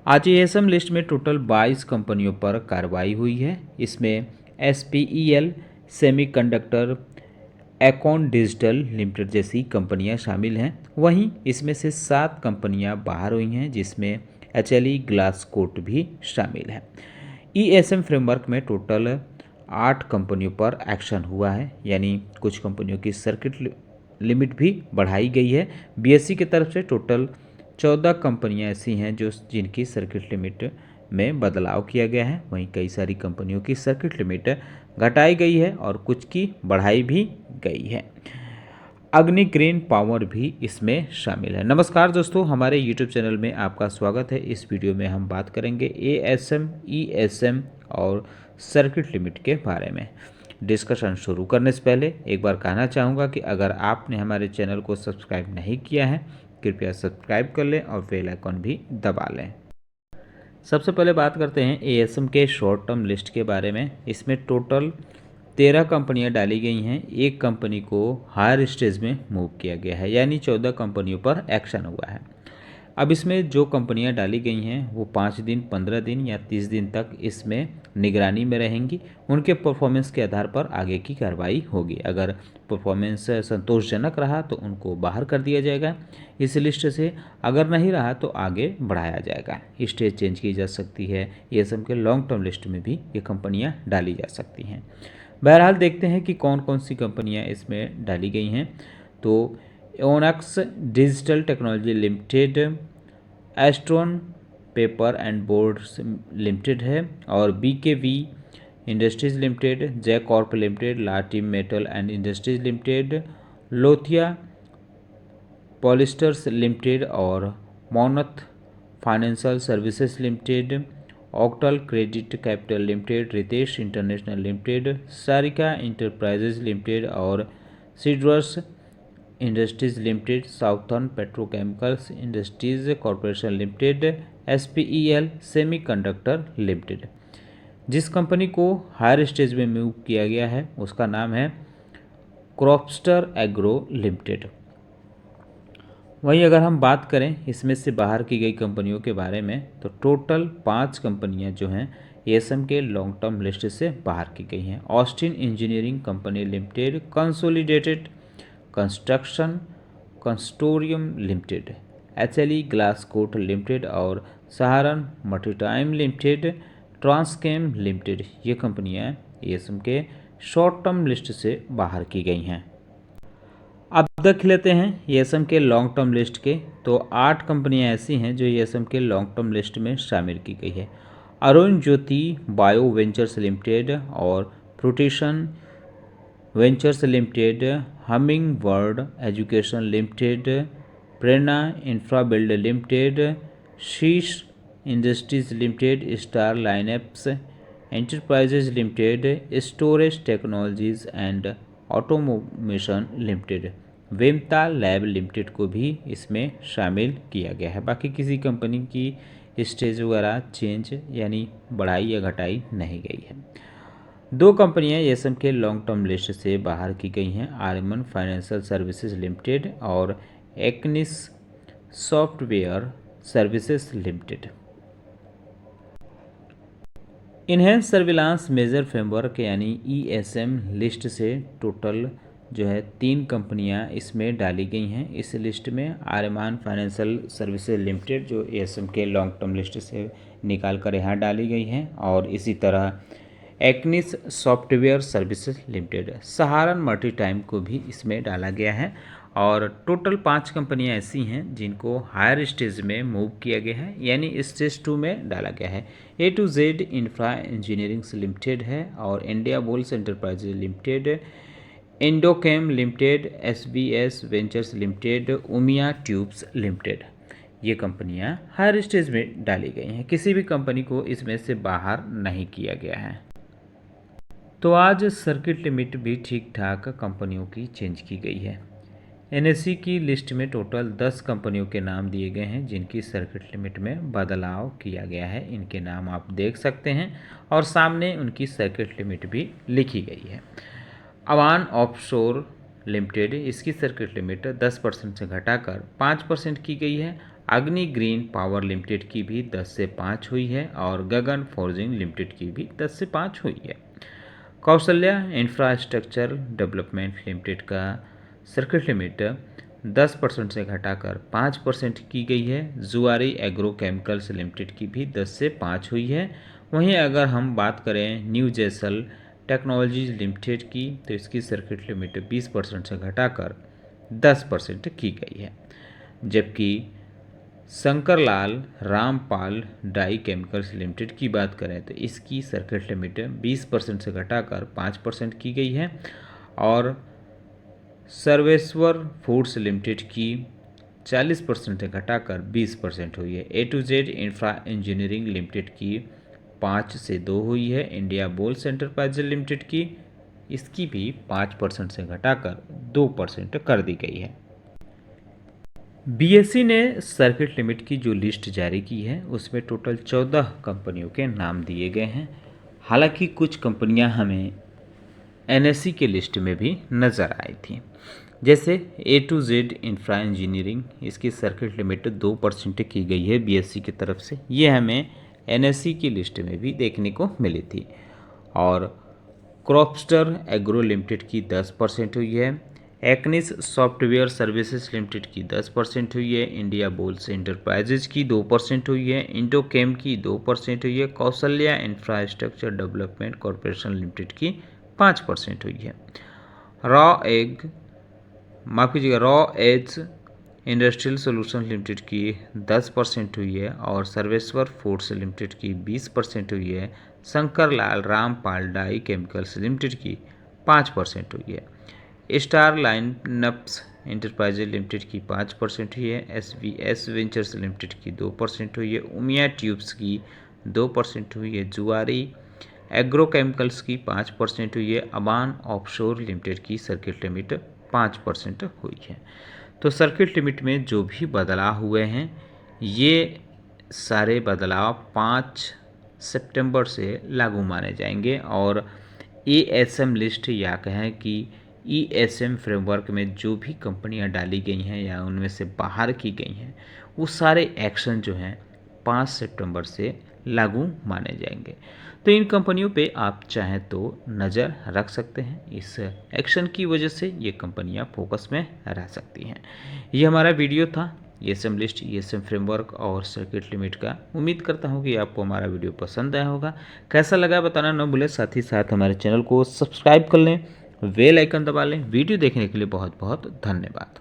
आज ASM list में total 22 कंपनियों पर कार्रवाई हुई है। इसमें SPEL सेमीकंडक्टर, एकॉन डिजिटल लिमिटेड जैसी कंपनियां शामिल हैं। वहीं इसमें से 7 कंपनियां बाहर हुई हैं, जिसमें HLE ग्लासकोट भी शामिल है। ESM फ्रेमवर्क में टोटल 8 कंपनियों पर एक्शन हुआ है, यानी कुछ कंपनियों की सर्किट लिमिट भी बढ़ाई गई है। BSE की तरफ से टोटल 14 कंपनियां ऐसी हैं जिनकी सर्किट लिमिट में बदलाव किया गया है। वहीं कई सारी कंपनियों की सर्किट लिमिट घटाई गई है और कुछ की बढ़ाई भी गई है। अग्नि ग्रीन पावर भी इसमें शामिल है। नमस्कार दोस्तों, हमारे YouTube चैनल में आपका स्वागत है। इस वीडियो में हम बात करेंगे ASM, ESM और सर्किट लिमिट के बारे में। डिस्कशन शुरू करने से पहले एक बार कहना चाहूँगा कि अगर आपने हमारे चैनल को सब्सक्राइब नहीं किया है, कृपया सब्सक्राइब कर लें और बेल आइकन भी दबा लें। सबसे पहले बात करते हैं ASM के शॉर्ट टर्म लिस्ट के बारे में। इसमें टोटल 13 कंपनियां डाली गई हैं। एक कंपनी को हायर स्टेज में मूव किया गया है, यानी 14 कंपनियों पर एक्शन हुआ है। अब इसमें जो कंपनियां डाली गई हैं वो 5 दिन, 15 दिन या 30 दिन तक इसमें निगरानी में रहेंगी। उनके परफॉर्मेंस के आधार पर आगे की कार्रवाई होगी। अगर परफॉर्मेंस संतोषजनक रहा तो उनको बाहर कर दिया जाएगा इस लिस्ट से, अगर नहीं रहा तो आगे बढ़ाया जाएगा। स्टेज चेंज की जा सकती है। एएसएम के लॉन्ग टर्म लिस्ट में भी ये कंपनियां डाली जा सकती हैं। बहरहाल देखते हैं कि कौन कौन सी कंपनियां इसमें डाली गई हैं। तो Onyx digital technology limited, Astron paper and boards limited है, और BKV industries limited, Jai corp limited, Latim metal and industries limited, Lothia polyesters limited और मोनथ financial services limited, Octal credit capital limited, Ritesh international limited, Sarika enterprises limited और सीड्रस industries limited, southern petrochemicals industries corporation limited, SPEL semiconductor limited. जिस कंपनी को higher stage में move किया गया है उसका नाम है क्रॉपस्टर एग्रो लिमिटेड। वहीं अगर हम बात करें इसमें से बाहर की गई कंपनियों के बारे में, तो टोटल 5 कंपनियां जो हैं एएसएम के लॉन्ग टर्म लिस्ट से बाहर की गई हैं। Austin engineering company limited, consolidated construction consortium limited, HLE Glasscoat limited और सहारन मर्टिटाइम लिमिटेड, ट्रांसकेम लिमिटेड, ये कंपनियां एएसएम के शॉर्ट टर्म लिस्ट से बाहर की गई हैं। अब देख लेते हैं एएसएम के लॉन्ग टर्म लिस्ट के। तो 8 कंपनियां ऐसी हैं जो एएसएम के लॉन्ग टर्म लिस्ट में शामिल की गई है। Arun Jyoti bio ventures limited और Fruition ventures limited, humming bird education limited, Prerna infra build limited, शीश industries limited, star lineups enterprises limited, storage technologies and automation limited, वेमता लैब लिमिटेड को भी इसमें शामिल किया गया है। बाकी किसी कंपनी की स्टेज वगैरह चेंज यानी बढ़ाई या घटाई नहीं गई है। 2 कंपनियां एएसएम के लॉन्ग टर्म लिस्ट से बाहर की गई हैं, आर्यमन फाइनेंशियल सर्विसेज लिमिटेड और एक्निस software services limited. Enhanced surveillance measure framework यानी ESM लिस्ट से टोटल जो है 3 कंपनियां इसमें डाली गई हैं। इस लिस्ट में आर्यमान फाइनेंशियल सर्विसेज लिमिटेड जो एएसएम के लॉन्ग टर्म लिस्ट से निकाल कर यहाँ डाली गई हैं, और इसी तरह एक्निस सॉफ्टवेयर सर्विसेज लिमिटेड, सहारन मर्टिटाइम को भी इसमें डाला गया है। और टोटल 5 कंपनियां ऐसी हैं जिनको हायर स्टेज में मूव किया गया है, यानी स्टेज 2 में डाला गया है। A to Z infra engineering limited है और Indiabulls enterprises limited, Indochem limited, SBS ventures limited, Umiya tubes limited, ये कंपनियां हायर स्टेज में डाली गई हैं। किसी भी कंपनी को इसमें से बाहर नहीं किया गया है। तो आज सर्किट लिमिट भी ठीक ठाक कंपनियों की चेंज की गई है। NSE की लिस्ट में टोटल 10 कंपनियों के नाम दिए गए हैं जिनकी सर्किट लिमिट में बदलाव किया गया है। इनके नाम आप देख सकते हैं और सामने उनकी सर्किट लिमिट भी लिखी गई है। अवान ऑफशोर लिमिटेड, इसकी सर्किट लिमिट 10% से घटाकर 5% की गई है। अग्नि ग्रीन पावर लिमिटेड की भी 10 से 5 हुई है और गगन फोर्जिंग लिमिटेड की भी 10 से 5 हुई है। कौशल्या इंफ्रास्ट्रक्चर डेवलपमेंट लिमिटेड का सर्किट लिमिट 10% से घटाकर 5% की गई है। जुआरी एग्रो केमिकल्स लिमिटेड की भी 10 से 5 हुई है। वहीं अगर हम बात करें न्यू जेसल टेक्नोलॉजीज लिमिटेड की तो इसकी सर्किट लिमिट 20% से घटाकर 10% की गई है। जबकि Shankarlal Rampal dye chemicals limited की बात करें तो इसकी सर्किट लिमिट 20% से घटाकर 5% की गई है और सर्वेश्वर फूड्स लिमिटेड की 40% से घटाकर 20% हुई है। A to Z infra engineering limited की 5 से 2 हुई है। इंडिया बुल्स एंटरप्राइजेज लिमिटेड की इसकी भी 5% से घटाकर 2% कर दी गई है। BSE ने सर्किट लिमिट की जो लिस्ट जारी की है उसमें टोटल 14 कंपनियों के नाम दिए गए हैं। हालांकि कुछ कंपनियां हमें NSE के लिस्ट में भी नज़र आई थी, जैसे A to Z infra engineering, इसकी सर्किट लिमिट 2% की गई है BSE की तरफ से। ये हमें NSE की लिस्ट में भी देखने को मिली थी। और क्रॉपस्टर एग्रो लिमिटेड की 10% हुई है। एक्निस सॉफ्टवेयर सर्विसेज लिमिटेड की 10% हुई है। इंडिया बुल्स एंटरप्राइजेज की 2% हुई है। इंडोकेम की 2% हुई है। Kaushalya infrastructure development corporation limited की 5% हुई है। Raw edge industrial solution limited की 10% हुई है और सर्वेश्वर फूड्स लिमिटेड की 20% हुई है। Shankarlal Rampal dye chemicals limited की 5% हुई है। स्टार लाइनअप्स एंटरप्राइजेज लिमिटेड की 5% हुई है। SVS वेंचर्स लिमिटेड की 2% हुई है। उमिया ट्यूब्स की 2% हुई है। जुआरी एग्रो केमिकल्स की 5% हुई है। अबान ऑफशोर लिमिटेड की सर्किट लिमिट 5% हुई है। तो सर्किट लिमिट में जो भी बदलाव हुए हैं ये सारे बदलाव 5 सितंबर से लागू माने जाएंगे और ESM लिस्ट या कहें कि ESM फ्रेमवर्क में जो भी कंपनियां डाली गई हैं या उनमें से बाहर की गई हैं वो सारे एक्शन जो हैं 5 सितंबर से लागू माने जाएंगे। तो इन कंपनियों पे आप चाहें तो नज़र रख सकते हैं। इस एक्शन की वजह से ये कंपनियां फोकस में रह सकती हैं। ये हमारा वीडियो था ESM लिस्ट, ESM फ्रेमवर्क और सर्किट लिमिट का। उम्मीद करता हूँ कि आपको हमारा वीडियो पसंद आया होगा। कैसा लगा बताना न भूलें। साथ ही साथ हमारे चैनल को सब्सक्राइब कर लें, बेल आइकन दबा लें। वीडियो देखने के लिए बहुत बहुत धन्यवाद।